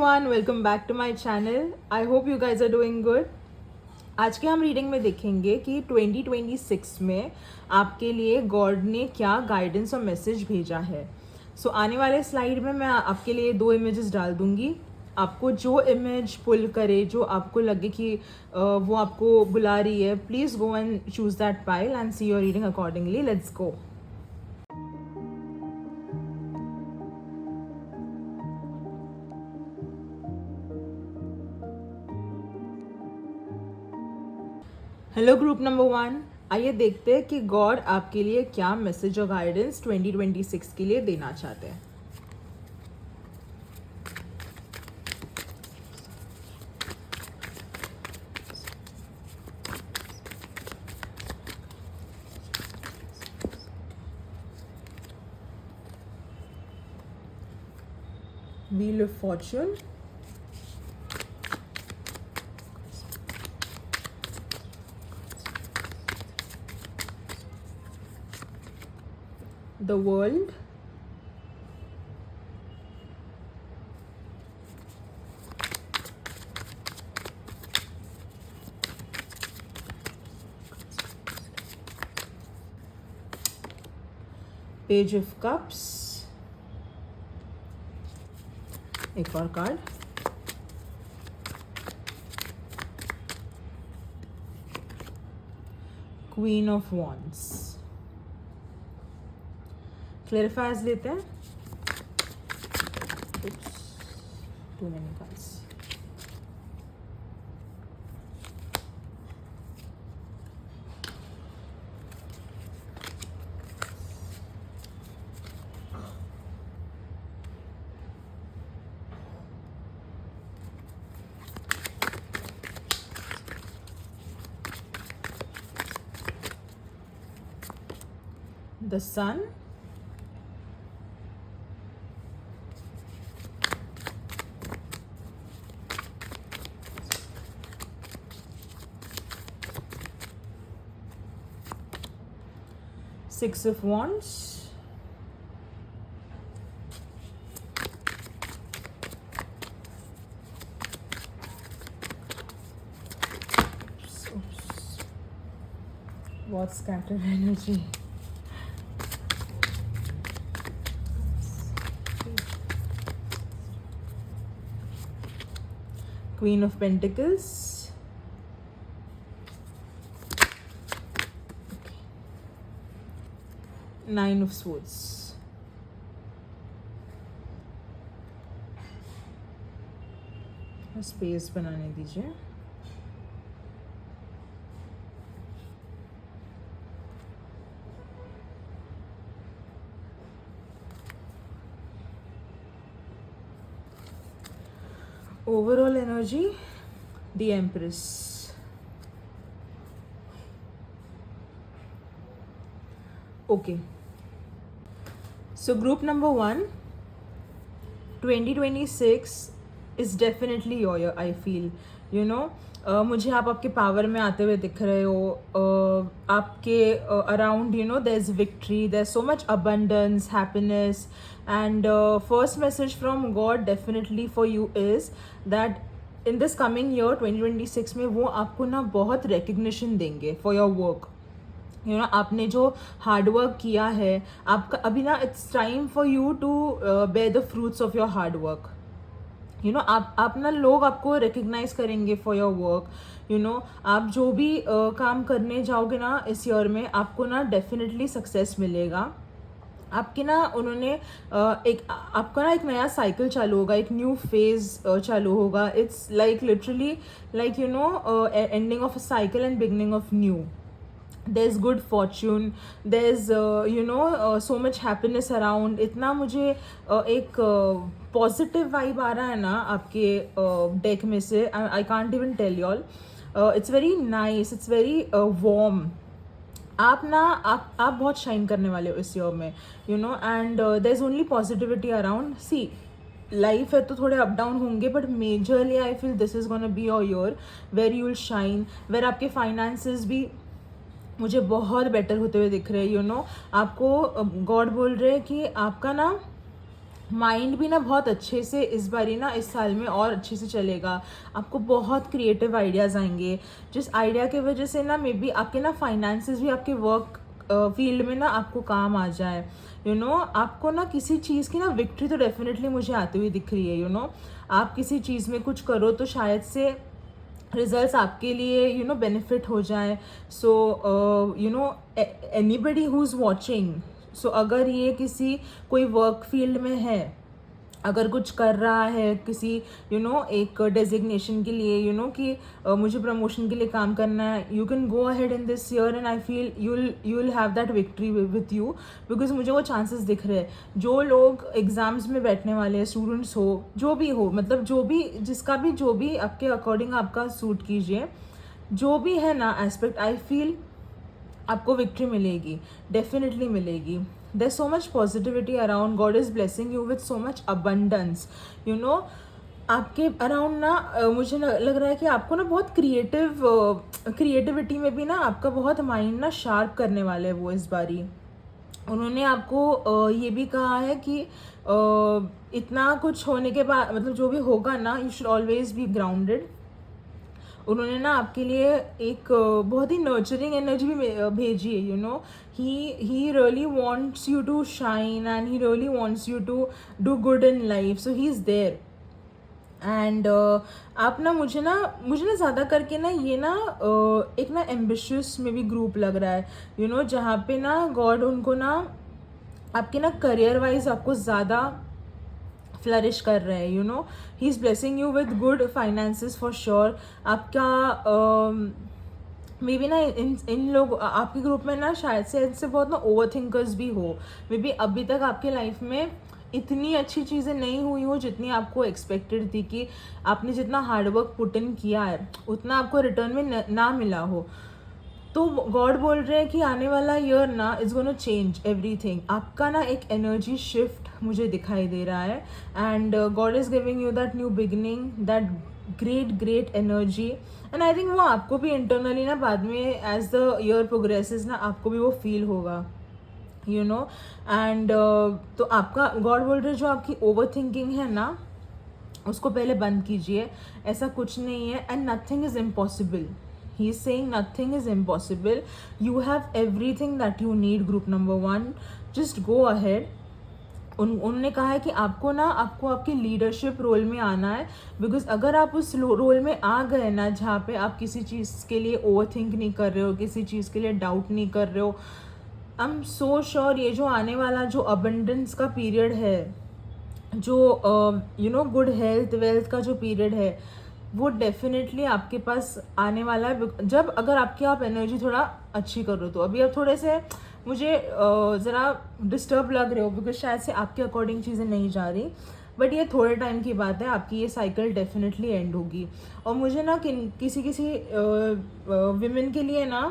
everyone, welcome back to my channel. I hope you guys are doing good. आज के हम reading में देखेंगे कि 2026 में आपके लिए गॉड ने क्या गाइडेंस और मैसेज भेजा है. आने वाले स्लाइड में मैं आपके लिए 2 इमेजेस डाल दूंगी. आपको जो इमेज पुल करे, जो आपको लगे कि वो आपको बुला रही है, please go and choose that pile and see your reading accordingly. Let's go. Hello group number 1, आइए देखते हैं कि गॉड आपके लिए क्या मैसेज और गाइडेंस 2026 के लिए देना चाहते हैं. Wheel of fortune, the world, page of cups, एक और card, queen of wands. Clarifiers लेते हैं. Two many cards. The sun, Six of Wands, what scattered energy. Queen of Pentacles, Nine of Swords. Space बनाने दीजिए. Overall energy, the empress. Okay, so group number 1, 2026 is definitely your year. I feel, you know, मुझे आप आपके power में आते हुए दिख रहे हो. आपके around, you know, there's victory, there's so much abundance, happiness, and first message from God definitely for you is that in this coming year 2026 में वो आपको ना बहुत recognition देंगे for your work. You know, आपने जो हार्ड वर्क किया है, आपका अभी ना it's time for you to bear the fruits of your hard work. You know, आप ना लोग आपको रिकग्नाइज करेंगे for your work. You know, आप जो भी काम करने जाओगे ना इस ईयर में, आपको ना डेफिनेटली सक्सेस मिलेगा. आपके ना उन्होंने आपका ना एक नया साइकिल चालू होगा, एक न्यू फेज चालू होगा. It's like literally like you know ending of a cycle and beginning of new. there's good fortune, there's you know so much happiness around. इतना मुझे एक पॉजिटिव वाइब आ रहा है ना आपके डेक में से. I can't even tell you all. It's very nice, it's very warm. आप बहुत शाइन करने वाले हो इस ईयर में, you know, and there is only positivity around. See, life है तो थोड़े अप डाउन होंगे, but majorly I feel this is gonna be your year where you will shine, where आपके फाइनेंसेस भी मुझे बहुत बेटर होते हुए दिख रहे हैं. यू नो, आपको गॉड बोल रहे हैं कि आपका ना माइंड भी ना बहुत अच्छे से इस बारी ना इस साल में और अच्छे से चलेगा। आपको बहुत क्रिएटिव आइडियाज़ आएंगे, जिस आइडिया की वजह से ना मे बी आपके ना फाइनेंसेस भी आपके वर्क फील्ड में ना आपको काम आ जाए। आपको ना किसी चीज़ की ना विक्ट्री तो डेफिनेटली मुझे आती हुई दिख रही है। आप किसी चीज़ में कुछ करो तो शायद से रिजल्ट्स आपके लिए बेनिफिट हो जाए। So anybody who is watching, so अगर ये किसी कोई वर्क फील्ड में है, अगर कुछ कर रहा है किसी एक डेजिग्नेशन के लिए, कि मुझे प्रमोशन के लिए काम करना है, you can go ahead in this year and I feel you will have that victory with you, because मुझे वो चांसेस दिख रहे हैं। जो लोग एग्ज़ाम्स में बैठने वाले हैं, स्टूडेंट्स हो, जो भी हो, मतलब जो भी आपके अकॉर्डिंग आपका सूट कीजिए, जो भी है ना एस्पेक्ट, आई फील आपको विक्ट्री मिलेगी, डेफिनेटली मिलेगी। There's so much positivity around. God is blessing you with so much abundance. आपके अराउंड ना मुझे लग रहा है कि आपको ना बहुत क्रिएटिविटी में भी ना आपका बहुत माइंड ना शार्प करने वाले हैं वो इस बारी। उन्होंने आपको ये भी कहा है कि इतना कुछ होने के बाद, मतलब जो भी होगा ना, you should always be grounded. उन्होंने ना आपके लिए एक बहुत ही नर्चरिंग एनर्जी भी भेजी है। He really wants you to shine and he really wants you to do good in life, so he is there. And आप ना मुझे ना ज़्यादा करके ना ये ना एक ना एम्बिशियस में भी ग्रुप लग रहा है, जहाँ पे ना गॉड उनको ना आपके ना करियर वाइज आपको ज़्यादा फ्लरिश कर रहे हैं। He is blessing you with good finances for sure. आपका मे बी ना इन लोग आपके ग्रुप में ना शायद से इनसे बहुत ना ओवर थिंकर्स भी हो। मे बी अभी तक आपके लाइफ में इतनी अच्छी चीज़ें नहीं हुई हो जितनी आपको एक्सपेक्टेड थी, कि आपने जितना हार्डवर्क पुट इन किया है उतना आपको रिटर्न में ना मिला हो। तो गॉड बोल रहे हैं कि आने वाला ईयर ना इज़ गोना चेंज एवरीथिंग। आपका ना एक एनर्जी शिफ्ट मुझे दिखाई दे रहा है, and God is giving you that new beginning, that great energy. And I think वो आपको भी इंटरनली ना बाद में एज द ईयर प्रोग्रेसेस ना आपको भी वो फील होगा, एंड तो आपका गॉड बोल रहे जो आपकी ओवर थिंकिंग है ना उसको पहले बंद कीजिए। ऐसा कुछ नहीं है, and nothing is impossible. He is saying nothing is impossible. You have everything that you need, group number 1. Just go ahead. उन्होंने कहा है कि आपको आपकी लीडरशिप रोल में आना है, बिकॉज अगर आप उस रोल में आ गए ना जहाँ पे आप किसी चीज़ के लिए ओवर थिंक नहीं कर रहे हो, किसी चीज़ के लिए डाउट नहीं कर रहे हो, आई एम सो श्योर ये जो आने वाला जो अबंडेंस का पीरियड है, जो गुड हेल्थ वेल्थ का जो पीरियड है, वो डेफिनेटली आपके पास आने वाला है। जब अगर आप एनर्जी थोड़ा अच्छी कर रहे हो, तो अभी आप थोड़े से मुझे ज़रा डिस्टर्ब लग रहे हो, बिकॉज शायद से आपके अकॉर्डिंग चीज़ें नहीं जा रही, बट ये थोड़े टाइम की बात है, आपकी ये साइकिल डेफिनेटली एंड होगी। और मुझे ना किसी विमेन के लिए ना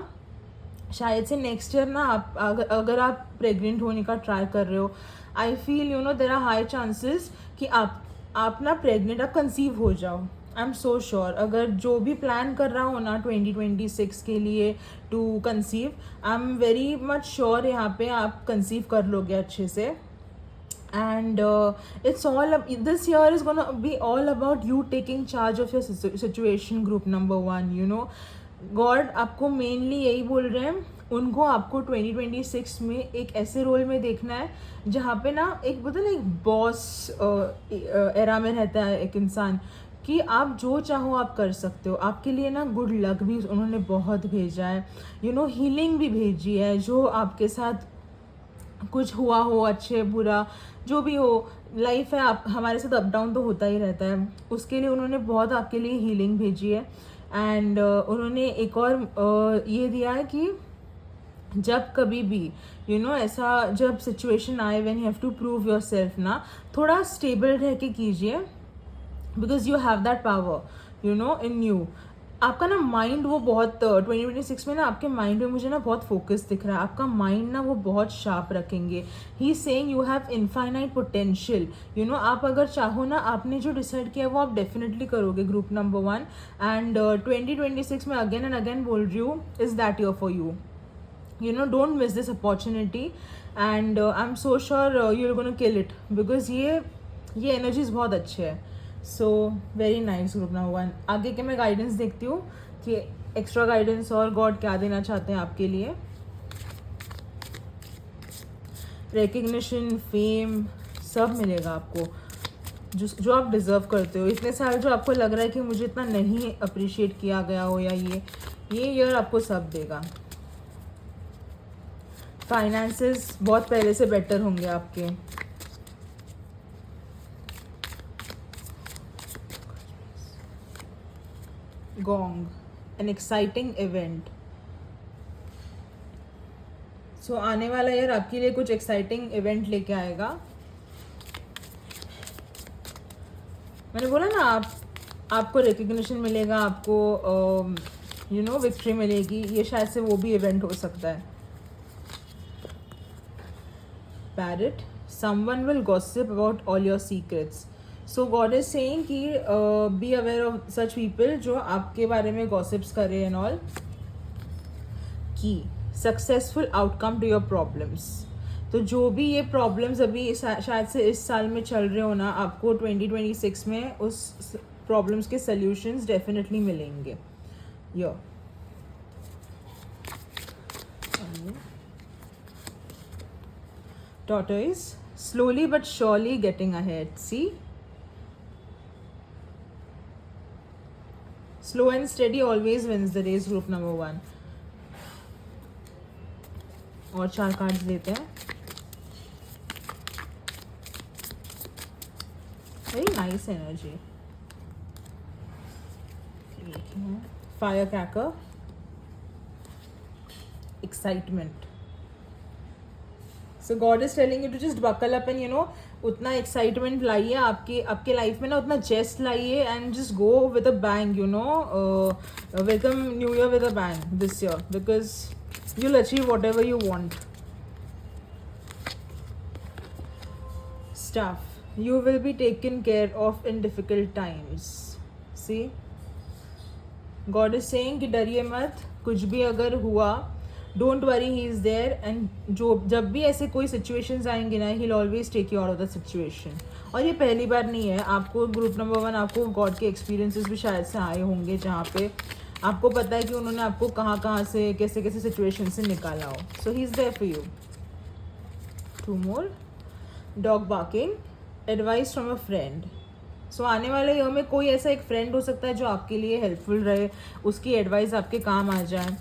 शायद से नेक्स्ट ईयर ना आप अगर आप प्रेग्नेंट होने का ट्राई कर रहे हो, I feel there are high chances कि आप ना प्रेग्नेंट, आप कंसीव हो जाओ। I am so sure. अगर जो भी प्लान कर रहा हो ना 2026 के लिए to conceive, I am very much sure यहाँ पे आप कंसीव कर लोगे अच्छे से। And it's all this year is gonna be all about you taking charge of your situation, group number 1। God आपको मेनली यही बोल रहे हैं, उनको आपको 2026 में एक ऐसे रोल में देखना है जहाँ पे ना एक बोलते ना एक बॉस एरा में रहता है एक इंसान, कि आप जो चाहो आप कर सकते हो। आपके लिए ना गुड लक भी उन्होंने बहुत भेजा है, हीलिंग भी भेजी है। जो आपके साथ कुछ हुआ हो, अच्छे बुरा जो भी हो, लाइफ है, आप हमारे साथ अप डाउन तो होता ही रहता है, उसके लिए उन्होंने बहुत आपके लिए हीलिंग भेजी है। एंड उन्होंने एक और ये दिया है कि जब कभी भी ऐसा जब सिचुएशन आए when you have to prove yourself ना, थोड़ा स्टेबल रह के कीजिए, because you have that power in you. आपका ना माइंड वो बहुत 2026 में ना आपके माइंड में मुझे ना बहुत फोकस दिख रहा है। आपका माइंड ना वो बहुत शार्प रखेंगे। He saying you have infinite potential. आप अगर चाहो ना, आपने जो डिसाइड किया वो आप डेफिनेटली करोगे, ग्रुप नंबर 1। एंड 2026 में अगेन एंड अगेन बोल रही हूँ, is that year for you. don't miss this opportunity, and I'm so sure you're gonna kill it, because ये ये एनर्जीज बहुत अच्छे है. So very nice group number 1. आगे के मैं गाइडेंस देखती हूँ कि एक्स्ट्रा गाइडेंस और गॉड क्या देना चाहते हैं आपके लिए. रिकग्निशन, फेम सब मिलेगा आपको, जो आप डिज़र्व करते हो. इतने साल जो आपको लग रहा है कि मुझे इतना नहीं अप्रिशिएट किया गया हो, या ये ईयर आपको सब देगा. फाइनेंसेस बहुत पहले से बेटर होंगे आपके. Gong, an exciting event. So आने वाला ईयर आपके लिए कुछ एक्साइटिंग इवेंट लेके आएगा. मैंने बोला ना, आपको रिकग्निशन मिलेगा, आपको विक्ट्री मिलेगी. ये शायद से वो भी इवेंट हो सकता है. Parrot, someone will gossip about all your secrets. So God is saying कि be aware of such people जो आपके बारे में गॉसिप्स करे and all. Key successful outcome to your problems. तो जो भी ये प्रॉब्लम्स अभी शायद से इस साल में चल रहे हो ना, आपको 2026 में उस प्रॉब्लम्स के सल्यूशंस डेफिनेटली मिलेंगे. यो tortoise, slowly but surely getting ahead. See, slow and steady always wins the race. Group number 1. और 4 कार्ड्स लेते हैं. Very nice energy. Fire cracker, excitement. So God is telling you to just buckle up and उतना excitement लाइए आपके life में ना, उतना zest लाइए and just go with a bang. Welcome new year with a bang this year, because you'll achieve whatever you want. Stuff, you will be taken care of in difficult times. See, God is saying कि डरिए मत, कुछ भी अगर हुआ, don't worry, he is there. And जब भी ऐसे कोई सिचुएशंस आएंगे ना, he will always take you out of the situation. और ये पहली बार नहीं है. आपको ग्रुप नंबर 1, आपको गॉड के एक्सपीरियंसेस भी शायद से आए होंगे जहाँ पे आपको पता है कि उन्होंने आपको कहाँ से कैसे कैसे सिचुएशन से निकाला हो. So he is there for you. 2 more. Dog barking, advice from a friend. So आने वाले ईयर में कोई ऐसा एक फ्रेंड हो सकता है जो आपके लिए हेल्पफुल रहे, उसकी एडवाइस आपके काम आ जाए.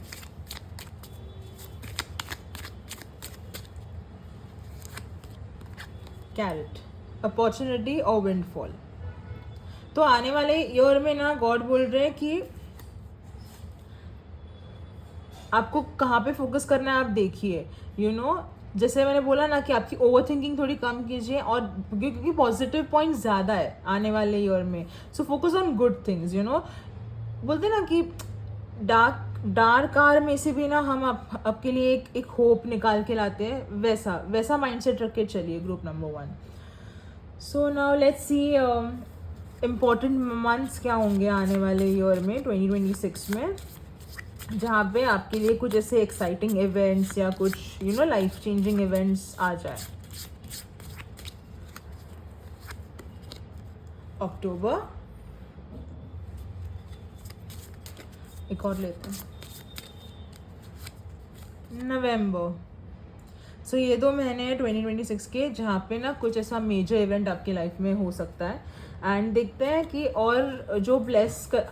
कैरेट, अपॉर्चुनिटी और विंडफॉल. तो आने वाले ईयर में ना गॉड बोल रहे हैं कि आपको कहाँ पे फोकस करना है आप देखिए. जैसे मैंने बोला ना कि आपकी ओवर थिंकिंग थोड़ी कम कीजिए, और क्योंकि पॉजिटिव पॉइंट ज़्यादा है आने वाले ईयर में. So focus on good things. बोलते ना कि डार्क कार में से भी ना हम आपके लिए एक होप निकाल के लाते हैं. वैसा माइंडसेट रख के चलिए group number 1. So now let's see important months क्या होंगे आने वाले ईयर में 2026 में, जहाँ पे आपके लिए कुछ ऐसे एक्साइटिंग इवेंट्स या कुछ लाइफ चेंजिंग इवेंट्स आ जाए. अक्टूबर, एक और लेते हैं. नवंबर. सो ये 2 महीने हैं 2026 के, जहाँ पे ना कुछ ऐसा मेजर इवेंट आपकी लाइफ में हो सकता है. एंड देखते हैं कि और जो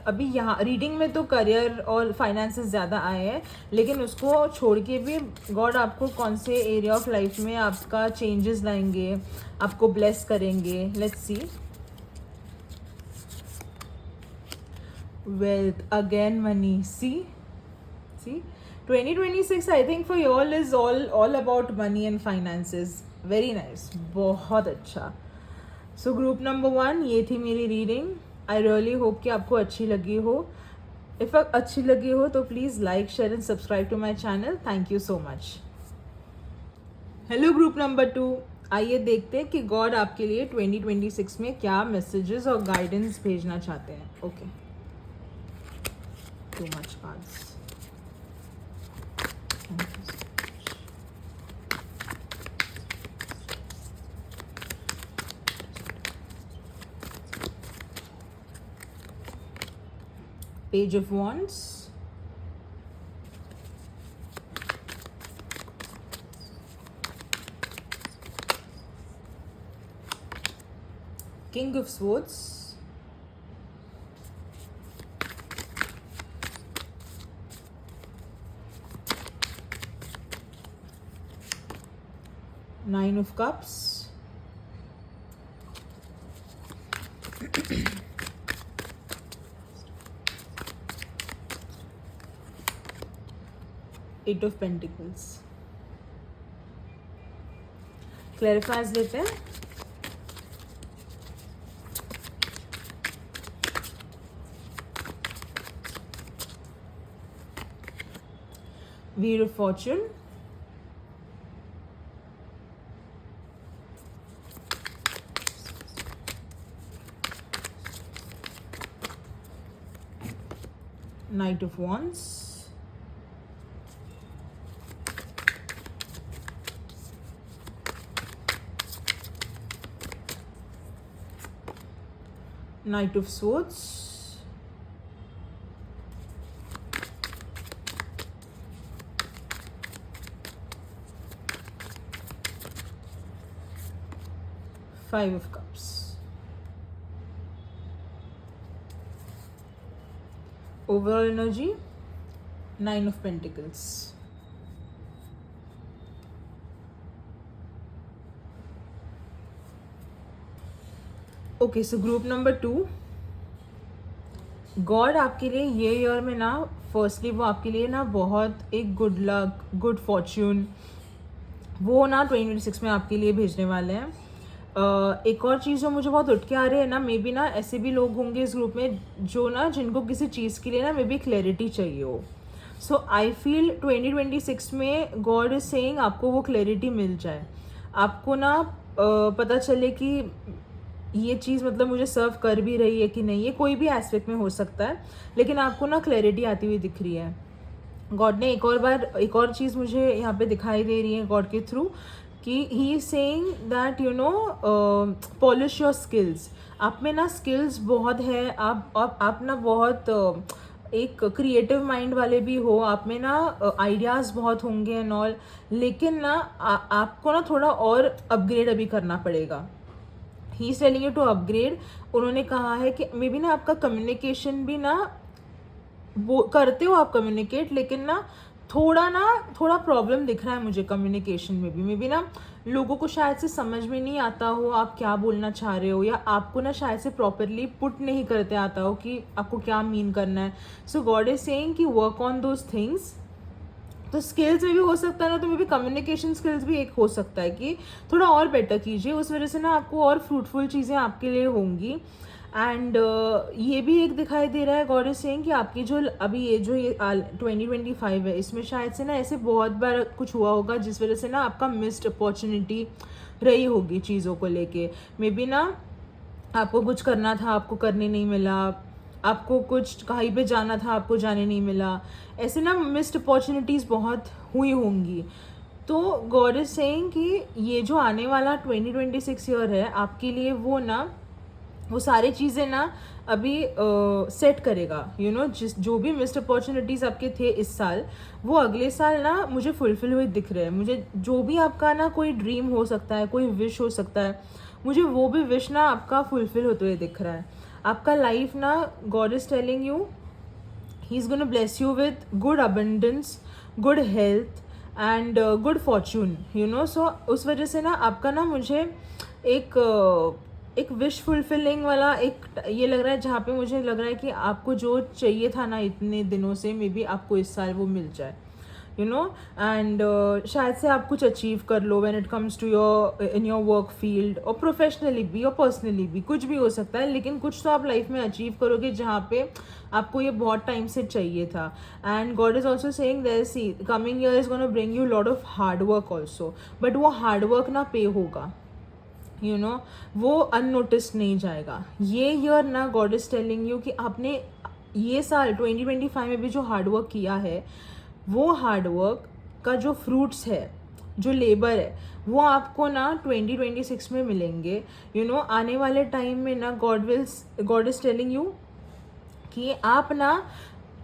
अभी यहाँ रीडिंग में तो करियर और फाइनेंसेस ज़्यादा आए हैं, लेकिन उसको छोड़ के भी गॉड आपको कौन से एरिया ऑफ लाइफ में आपका चेंजेस लाएंगे, आपको ब्लेस करेंगे. Let's see. Wealth, again money. See 2026 I think for you all is all about money and finances. Very nice, बहुत अच्छा. सो ग्रुप नंबर 1, ये थी मेरी रीडिंग. आई रियली होप कि आपको अच्छी लगी हो. इफ़ अच्छी लगी हो तो please like, share and subscribe to my channel. Thank you so much. Hello group number 2, आइए देखते हैं कि गॉड आपके लिए 2026 में क्या मैसेजेस और गाइडेंस भेजना चाहते हैं. Okay, too much cards. Page of Wands, King of Swords, Nine of Cups, Eight of Pentacles. Clarifies लेते हैं. Wheel of Fortune, Knight of Wands, Knight of Swords, Five of Cups. Overall energy, Nine of Pentacles. Okay, so group number 2. God आपके लिए ये year में ना, firstly वो आपके लिए ना बहुत एक गुड लक, गुड फॉर्च्यून वो ना 2026 में आपके लिए भेजने वाले हैं. एक और चीज़ जो मुझे बहुत उठ के आ रही है ना, मे बी ना ऐसे भी लोग होंगे इस ग्रुप में जो ना जिनको किसी चीज़ के लिए ना मे बी क्लैरिटी चाहिए हो. सो आई फील 2026 में गॉड इज सेइंग आपको वो क्लैरिटी मिल जाए. आपको ना पता चले कि ये चीज़ मतलब मुझे सर्व कर भी रही है कि नहीं. ये कोई भी एस्पेक्ट में हो सकता है, लेकिन आपको ना क्लैरिटी आती हुई दिख रही है. गॉड ने एक और चीज़ मुझे यहाँ पे दिखाई दे रही है गॉड के थ्रू कि he is saying that you know polish your skills. आप में ना स्किल्स बहुत है. आप ना बहुत एक क्रिएटिव माइंड वाले भी हो. आप में ना आइडियाज़ बहुत होंगे एंड ऑल, लेकिन ना आपको ना थोड़ा और अपग्रेड अभी करना पड़ेगा. He is telling you to upgrade. उन्होंने कहा है कि मे बी ना आपका कम्युनिकेशन भी ना वो करते हो आप कम्युनिकेट, लेकिन ना थोड़ा प्रॉब्लम दिख रहा है मुझे कम्युनिकेशन में भी. मे बी ना लोगों को शायद से समझ में नहीं आता हो आप क्या बोलना चाह रहे हो, या आपको ना शायद से प्रॉपरली पुट नहीं करते आता हो कि आपको क्या मीन करना है. सो गॉड इज सेइंग कि वर्क ऑन दोज थिंग्स. तो स्किल्स में भी हो सकता है ना, तो मे बी कम्युनिकेशन स्किल्स भी एक हो सकता है कि थोड़ा और बेटर कीजिए. उस वजह से ना आपको और फ्रूटफुल चीज़ें आपके लिए होंगी. एंड ये भी एक दिखाई दे रहा है गॉड इज सेइंग कि आपकी जो अभी ये 2025 है, इसमें शायद से ना ऐसे बहुत बार कुछ हुआ होगा जिस वजह से ना आपका मिस्ड अपॉर्चुनिटी रही होगी चीज़ों को लेके. मे बी ना आपको कुछ करना था, आपको करने नहीं मिला. आपको कुछ कहीं पे जाना था, आपको जाने नहीं मिला. ऐसे ना मिस्ड अपॉर्चुनिटीज़ बहुत हुई होंगी. तो गॉड इज सेइंग कि ये जो आने वाला 2026 ईयर है आपके लिए, वो ना वो सारी चीज़ें ना अभी सेट करेगा. यू नो जो भी मिस्ड अपॉर्चुनिटीज़ आपके थे इस साल, वो अगले साल ना मुझे फुलफिल हुए दिख रहे हैं. मुझे जो भी आपका ना कोई ड्रीम हो सकता है, कोई विश हो सकता है, मुझे वो भी विश ना आपका फुलफिल होते हुए दिख रहा है. आपका लाइफ ना God is telling you he is gonna bless you with good abundance, good health and good fortune. You know so उस वजह से ना आपका ना मुझे एक विश फुलफिलिंग वाला एक ये लग रहा है, जहाँ पे मुझे लग रहा है कि आपको जो चाहिए था ना इतने दिनों से, मे बी आपको इस साल वो मिल जाए. यू नो एंड शायद से आप कुछ अचीव कर लो when it comes to in your work field, और प्रोफेशनली भी और पर्सनली भी कुछ भी हो सकता है, लेकिन कुछ तो आप लाइफ में अचीव करोगे जहाँ पे आपको ये बहुत टाइम से चाहिए था. And God is also saying that see coming year is gonna bring you lot of hard work also, but वो हार्ड वर्क ना पे होगा. यू नो वो अननोटिस नहीं जाएगा. ये ईयर ना गॉड इज टेलिंग यू कि आपने ये साल 2025 में भी जो हार्ड वर्क किया है, वो हार्ड वर्क का जो फ्रूट्स है, जो लेबर है, वो आपको ना 2026 में मिलेंगे. यू नो आने वाले टाइम में ना गॉड इज टेलिंग यू कि आप ना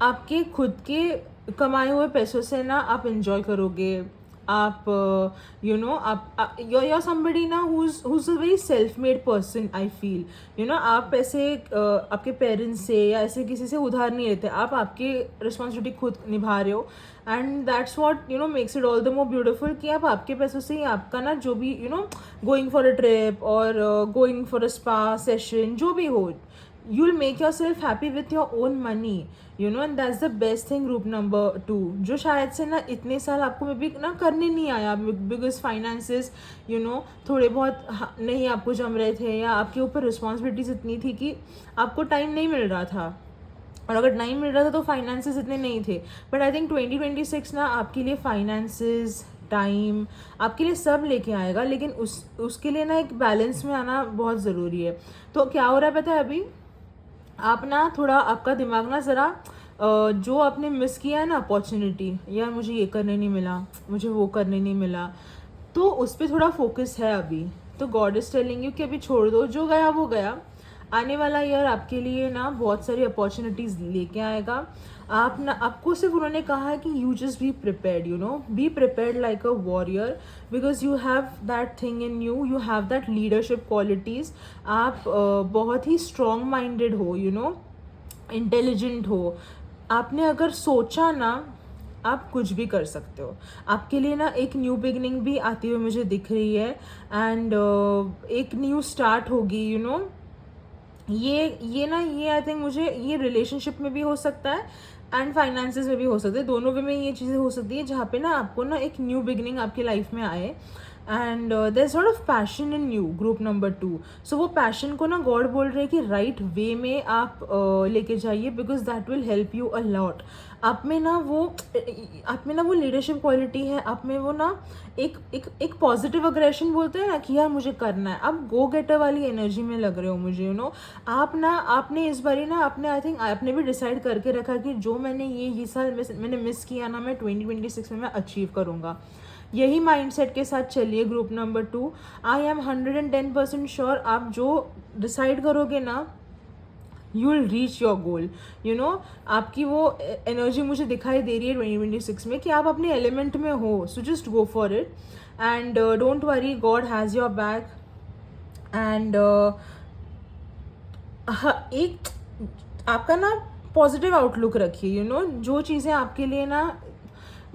आपके खुद के कमाए हुए पैसों से ना आप enjoy करोगे। आप आप you're somebody ना who's a very self made person, I feel। आप ऐसे आपके पेरेंट्स से या ऐसे किसी से उधार नहीं लेते, आप आपकी रिस्पॉन्सिबिलिटी खुद निभा रहे हो। And that's what makes it all the more beautiful कि आप आपके पैसों से ही आपका ना जो भी गोइंग फॉर अ ट्रिप और going for a spa session जो भी हो, you will make yourself happy with your own money, and that's the best thing। Group number 2 जो शायद से ना इतने साल आपको मे बी ना करने नहीं आया, बिकॉज फाइनेंसेस थोड़े बहुत नहीं आपको जम रहे थे, या आपके ऊपर रिस्पॉन्सिबिलिटीज इतनी थी कि आपको टाइम नहीं मिल रहा था, और अगर टाइम मिल रहा था तो फाइनेंसेस इतने नहीं थे। बट आई थिंक 2026 ना आपके लिए फाइनेंसेस, टाइम, आपके लिए सब लेके आएगा, लेकिन उसके लिए ना एक बैलेंस में आना बहुत ज़रूरी है। तो क्या हो रहा है पता है, अभी आप ना थोड़ा आपका दिमाग ना ज़रा जो आपने मिस किया है ना अपॉर्चुनिटी, यार मुझे ये करने नहीं मिला, मुझे वो करने नहीं मिला, तो उस पर थोड़ा फोकस है अभी। तो गॉड इज़ टेलिंग यू कि अभी छोड़ दो, जो गया वो गया। आने वाला ईयर आपके लिए ना बहुत सारी अपॉर्चुनिटीज़ लेके आएगा। आप ना, आपको सिर्फ उन्होंने कहा है कि you just be prepared, be prepared like a warrior, because you have that thing in you, you have that leadership qualities. आप बहुत ही स्ट्रॉन्ग माइंडेड हो, इंटेलिजेंट हो। आपने अगर सोचा ना, आप कुछ भी कर सकते हो। आपके लिए ना एक न्यू बिगनिंग भी आती हुई मुझे दिख रही है, एंड एक न्यू स्टार्ट होगी, ये आई थिंक मुझे ये रिलेशनशिप में भी हो सकता है एंड फाइनेंसेस में भी हो सकता है, दोनों वे में ये चीज़ें हो सकती है जहाँ पे ना आपको ना एक न्यू बिगनिंग आपकी लाइफ में आए। And there is lot of passion in you, group number 2। So वो पैशन को ना गॉड बोल रहे हैं कि राइट वे में आप लेके जाइए, because that will help you a lot. आप में ना वो लीडरशिप क्वालिटी है, आप में वो ना एक पॉजिटिव अग्रेशन बोलते हैं ना कि यार मुझे करना है, आप गो गेटर वाली एनर्जी में लग रहे हो मुझे, आपने इस बारी ना आई थिंक आपने भी डिसाइड करके रखा कि जो मैंने ये साल मैंने मिस किया ना, मैं 2026 में मैं अचीव करूँगा। यही माइंडसेट के साथ चलिए group number 2। I am 110% sure, आप जो डिसाइड करोगे ना, you will reach your goal. आपकी वो एनर्जी मुझे दिखाई दे रही है 2026 में कि आप अपने एलिमेंट में हो। So just go for it and don't worry, God has your back. And एक आपका ना पॉजिटिव आउटलुक रखिए, जो चीज़ें आपके लिए ना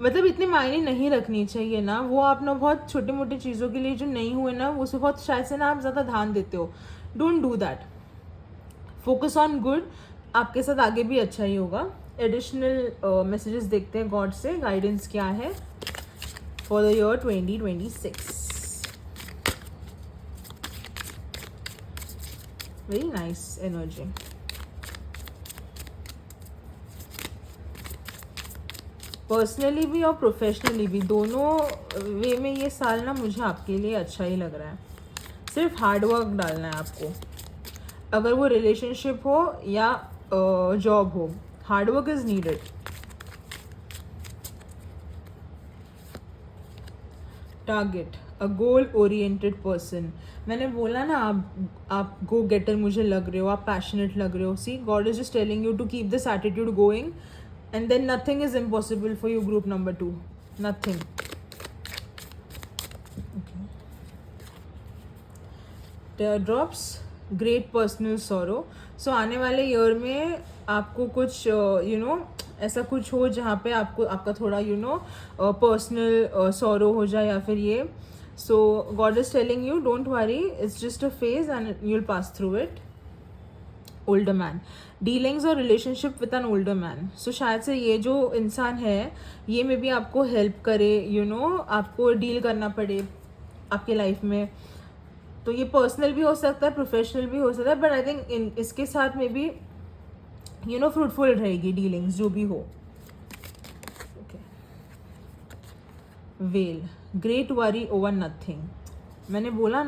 मतलब इतने मायने नहीं रखनी चाहिए ना, वो आप ना बहुत छोटी मोटी चीज़ों के लिए जो नहीं हुए ना, उस पर बहुत शायद से ना आप ज़्यादा ध्यान देते हो। Don't do that, focus on good, आपके साथ आगे भी अच्छा ही होगा। एडिशनल मैसेजेस देखते हैं गॉड से, गाइडेंस क्या है for the year 2026। Very nice energy. Personally भी और प्रोफेशनली भी, दोनों वे में ये साल ना मुझे आपके लिए अच्छा ही लग रहा है। सिर्फ हार्ड वर्क डालना है आपको, अगर वो रिलेशनशिप हो या जॉब हो, hard work is needed. Target, a goal oriented person. मैंने बोला ना, आप गो गेटर मुझे लग रहे हो, आप पैशनेट लग रहे हो। See, God is just telling you to keep this attitude going, and then nothing is impossible for you, group number 2, nothing। okay, teardrops, great personal sorrow। so आने वाले ईयर में आपको कुछ ऐसा कुछ हो जहाँ पे आपको आपका थोड़ा पर्सनल सॉरो हो जाए, या फिर ये। So God is telling you don't worry, it's just a phase and you will pass through it. Older man, dealings और relationship with an older man. So शायद से ये जो इंसान है, ये में भी आपको हेल्प करे, आपको डील करना पड़े आपके लाइफ में। तो ये पर्सनल भी हो सकता है, प्रोफेशनल भी हो सकता है, बट आई थिंक इसके साथ में भी फ्रूटफुल रहेगी डीलिंग्स जो भी हो। Well, great worry over nothing. मैंने बोला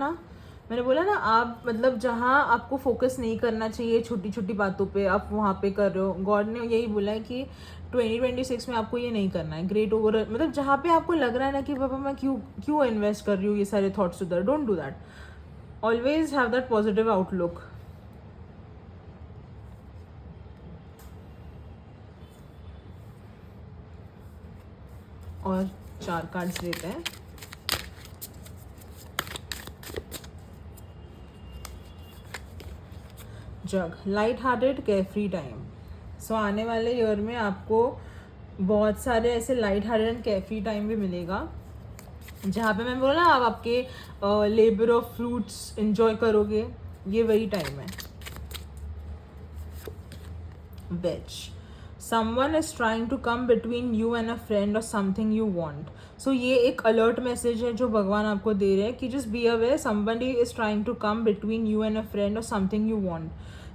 ना, आप मतलब जहाँ आपको फोकस नहीं करना चाहिए छोटी छोटी बातों पे, आप वहाँ पे कर रहे हो। गॉड ने यही बोला है कि 2026 में आपको ये नहीं करना है। ग्रेट ओवर, मतलब जहाँ पे आपको लग रहा है ना कि पापा मैं क्यों इन्वेस्ट कर रही हूँ ये सारे थॉट्स उधर, don't do that. Always have that positive outlook. और 4 कार्ड्स लेते हैं। जग, लाइट हार्टेड केयरफ्री टाइम। सो आने वाले ईयर में आपको बहुत सारे ऐसे light hearted and carefree time भी मिलेगा, जहाँ पे मैं बोला ना आप आपके लेबर ऑफ फ्रूट्स एंजॉय करोगे, ये वही टाइम है। Ways, someone is trying to come between you and a friend और समथिंग यू वांट। सो ये एक अलर्ट मैसेज है जो भगवान आपको दे रहे हैं कि just be aware, somebody is trying to come between you and a friend और समथिंग यू वांट।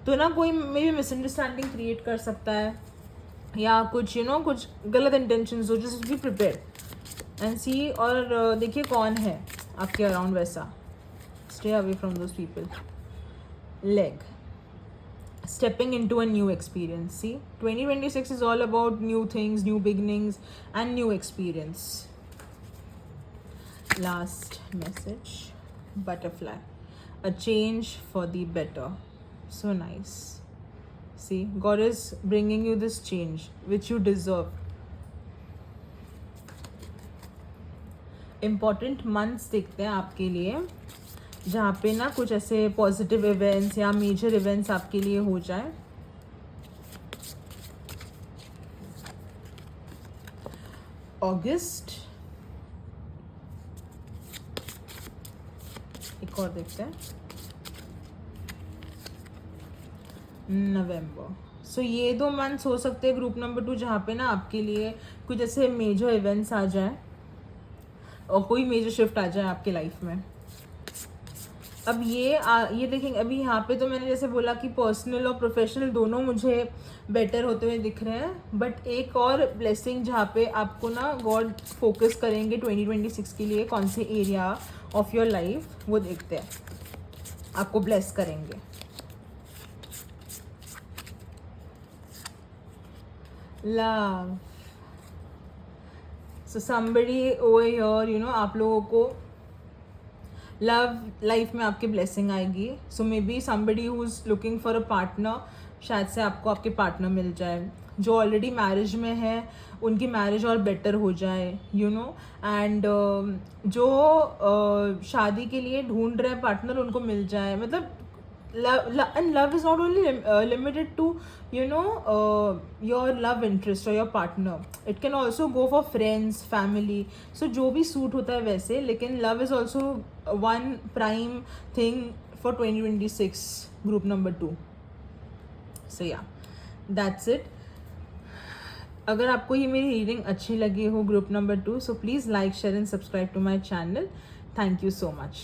तो ना कोई मे बी मिसअंडरस्टैंडिंग क्रिएट कर सकता है या कुछ कुछ गलत इंटेंशंस हो, जस्ट बी प्रिपेयर एंड सी। और देखिए कौन है आपके अराउंड वैसा, stay away from those people. Leg, stepping into a new experience. See, 2026 is all about new things, new beginnings and new experience. Last message, butterfly, a change for the better. So nice. See, God is bringing you this change which you deserve. Important months देखते हैं आपके लिए, जहाँ पे ना कुछ ऐसे positive events या मेजर इवेंट्स आपके लिए हो जाए। अगस्त, एक और देखते हैं, नवंबर। सो ये 2 मंथ्स हो सकते हैं ग्रुप नंबर 2 जहाँ पे ना आपके लिए कुछ ऐसे मेजर इवेंट्स आ जाए और कोई मेजर शिफ्ट आ जाए आपके लाइफ में। अब ये देखेंगे, अभी यहाँ पे तो मैंने जैसे बोला कि पर्सनल और प्रोफेशनल दोनों मुझे बेटर होते हुए दिख रहे हैं, बट एक और ब्लेसिंग जहाँ पे आपको ना गॉड फोकस करेंगे 2026 के लिए, कौन से एरिया ऑफ योर लाइफ वो देखते हैं, आपको ब्लेस करेंगे। Love, so somebody over here आप लोगों को लव लाइफ में आपकी ब्लेसिंग आएगी। So may be somebody who is looking for a partner, शायद से आपको आपके पार्टनर मिल जाए। जो ऑलरेडी मैरिज में है उनकी मैरिज और बेटर हो जाए एंड जो शादी के लिए ढूंढ रहे पार्टनर उनको मिल जाए। मतलब love is not only limited to your love interest or your partner, it can also go for friends, family, so जो भी सूट होता है वैसे, लेकिन love is also one prime thing for 2026 group number 2. so yeah, that's it. अगर आपको ये मेरी रीडिंग अच्छी लगी हो group number 2, so please like, share and subscribe to my channel. Thank you so much.